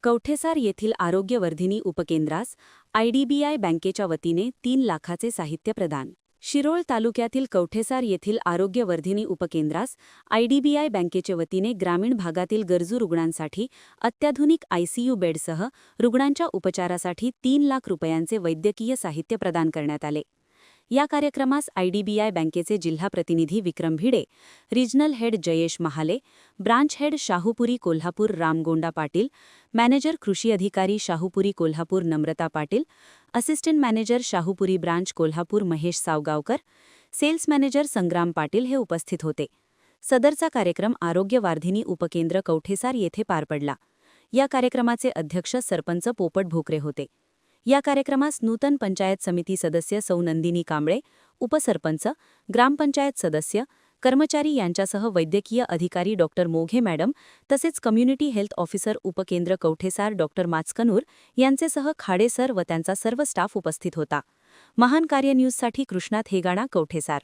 कवठेसार येथील आरोग्यवर्धिनी उपकेंद्रास आयडीबीआय बँकेच्या वतीने 3 लाखाचे साहित्य प्रदान. शिरोळ तालुक्यातील कवठेसार येथील आरोग्यवर्धिनी उपकेंद्रास आयडीबीआय बँकेचे वतीने ग्रामीण भागातील गरजू रुग्णांसाठी अत्याधुनिक आयसीयू बेडसह रुग्णांच्या उपचारासाठी 3 लाख रुपयांचे वैद्यकीय साहित्य प्रदान करण्यात आले. या कार्यक्रमास आयडीबीआय बँकेचे जिल्हा प्रतिनिधी Vikram Bhide, regional head Jayesh Mahale, branch head Shahupuri Kolhapur Ramgonda Patil, manager कृषी अधिकारी Shahupuri Kolhapur Namrata Patil, assistant manager Shahupuri branch Kolhapur Mahesh Sawgaonkar, sales manager Sangram Patil हे उपस्थित होते. सदरचा कार्यक्रम आरोग्यवर्धिनी उपकेंद्र कवठेसार येथे पार पडला. या कार्यक्रमाचे अध्यक्ष सरपंच पोपट भोकरे होते. या कार्यक्रमास नूतन पंचायत समिती सदस्य सौ नंदिनी कांबळे, उपसरपंच, ग्रामपंचायत सदस्य, कर्मचारी यांच्यासह वैद्यकीय अधिकारी डॉक्टर मोघे मॅडम तसेच कम्युनिटी हेल्थ ऑफिसर उपकेंद्र कवठेसार डॉक्टर माचकनूर यांचेसह खाडे सर व त्यांचा सर्व स्टाफ उपस्थित होता. महान कार्य न्यूजसाठी कृष्णात हेगाणा, कवठेसार.